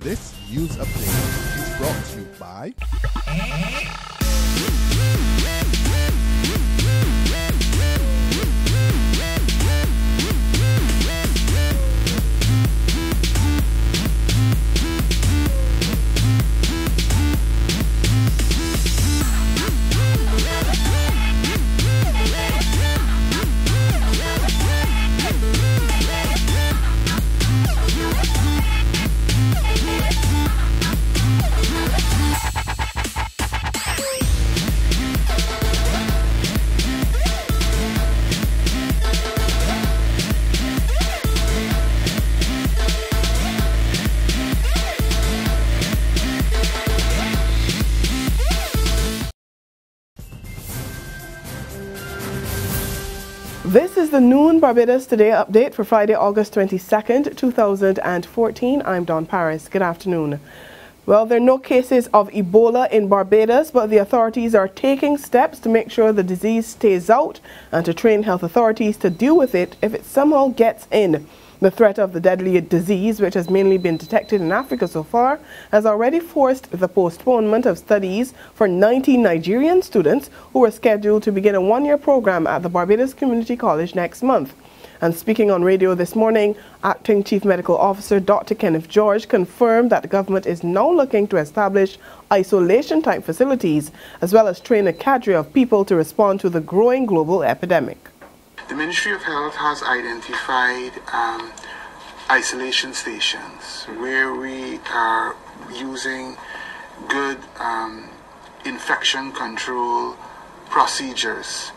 This news update is brought to you by This is the Noon Barbados Today update for Friday, August 22nd, 2014. I'm Dawn Paris. Good afternoon. Well, there are no cases of Ebola in Barbados, but the authorities are taking steps to make sure the disease stays out and to train health authorities to deal with it if it somehow gets in. The threat of the deadly disease, which has mainly been detected in Africa so far, has already forced the postponement of studies for 90 Nigerian students who were scheduled to begin a one-year program at the Barbados Community College next month. And speaking on radio this morning, Acting Chief Medical Officer Dr. Kenneth George confirmed that the government is now looking to establish isolation-type facilities, as well as train a cadre of people to respond to the growing global epidemic. The Ministry of Health has identified isolation stations where we are using good infection control procedures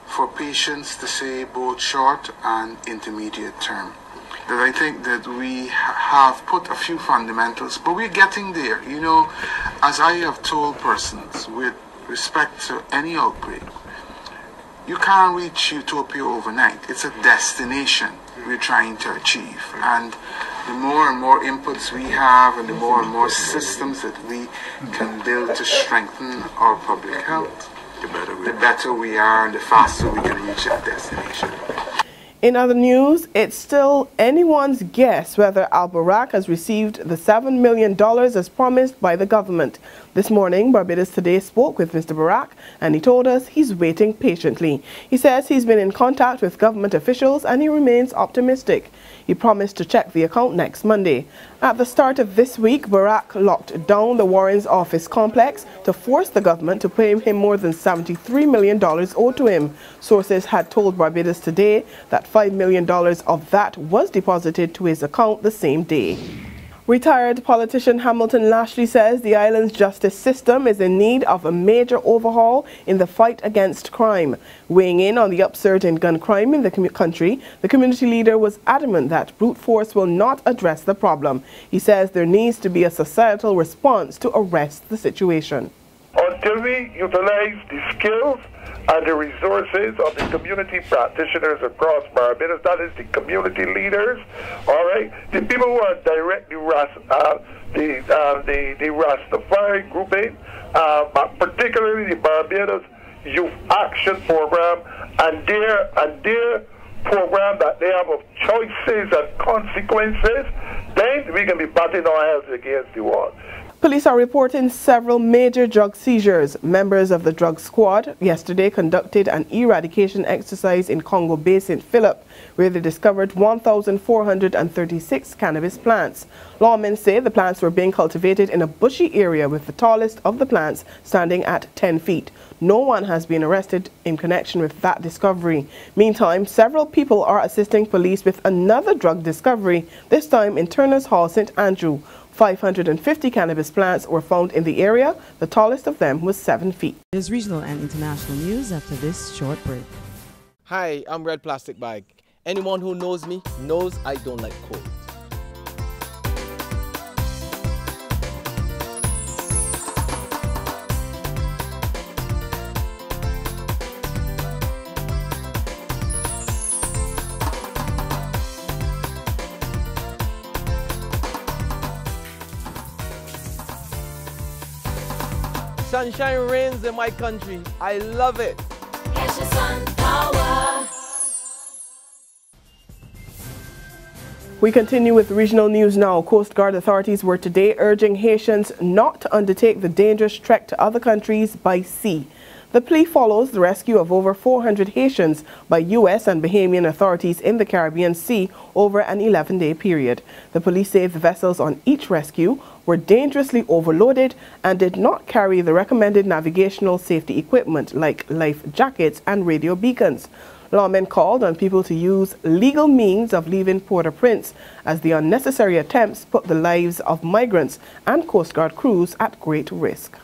for patients to say both short and intermediate term. That I think that we have put a few fundamentals, but we're getting there. You know, as I have told persons with respect to any outbreak, you can't reach utopia overnight. It's a destination we're trying to achieve. And the more and more inputs we have and the more and more systems that we can build to strengthen our public health, the better we are and the faster we can reach that destination. In other news, it's still anyone's guess whether Barrack has received the $7 million as promised by the government. This morning, Barbados Today spoke with Mr. Barrack, and he told us he's waiting patiently. He says he's been in contact with government officials and he remains optimistic. He promised to check the account next Monday. At the start of this week, Barrack locked down the Warren's office complex to force the government to pay him more than $73 million owed to him. Sources had told Barbados Today that $5 million of that was deposited to his account the same day. Retired politician Hamilton Lashley says the island's justice system is in need of a major overhaul in the fight against crime. Weighing in on the upsurge in gun crime in the country, the community leader was adamant that brute force will not address the problem. He says there needs to be a societal response to arrest the situation. Until we utilize the skills and the resources of the community practitioners across Barbados, that is the community leaders, all right, the people who are directly the Rastafari grouping, particularly the Barbados Youth Action Program and their program that they have of choices and consequences, then we can be batting our heads against the wall. Police are reporting several major drug seizures. Members of the drug squad yesterday conducted an eradication exercise in Congo Bay, St. Philip, where they discovered 1,436 cannabis plants. Lawmen say the plants were being cultivated in a bushy area, with the tallest of the plants standing at 10 feet. No one has been arrested in connection with that discovery. Meantime, several people are assisting police with another drug discovery, this time in Turner's Hall, St. Andrew. 550 cannabis plants were found in the area. The tallest of them was 7 feet. There's regional and international news after this short break. Hi, I'm Red Plastic Bag. Anyone who knows me knows I don't like cold. Sunshine reigns in my country. I love it. Catch the sun power. We continue with regional news now. Coast Guard authorities were today urging Haitians not to undertake the dangerous trek to other countries by sea. The plea follows the rescue of over 400 Haitians by U.S. and Bahamian authorities in the Caribbean Sea over an 11-day period. The police say the vessels on each rescue were dangerously overloaded and did not carry the recommended navigational safety equipment like life jackets and radio beacons. Lawmen called on people to use legal means of leaving Port-au-Prince as the unnecessary attempts put the lives of migrants and Coast Guard crews at great risk.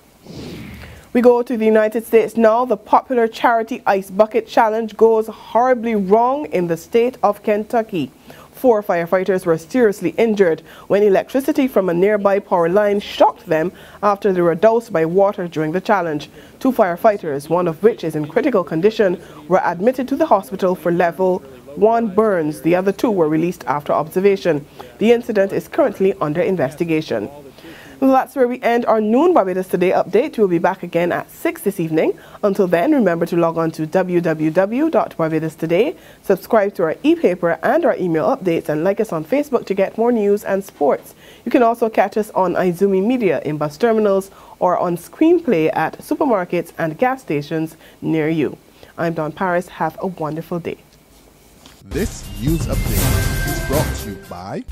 We go to the United States now. The popular charity Ice Bucket Challenge goes horribly wrong in the state of Kentucky. 4 firefighters were seriously injured when electricity from a nearby power line shocked them after they were doused by water during the challenge. 2 firefighters, one of which is in critical condition, were admitted to the hospital for level 1 burns. The other 2 were released after observation. The incident is currently under investigation. Well, that's where we end our noon Barbados Today update. We'll be back again at 6 this evening. Until then, remember to log on to www.barbadostoday, subscribe to our e-paper and our email updates, and like us on Facebook to get more news and sports. You can also catch us on Izumi Media in bus terminals or on Screenplay at supermarkets and gas stations near you. I'm Dawn Paris. Have a wonderful day. This news update is brought to you by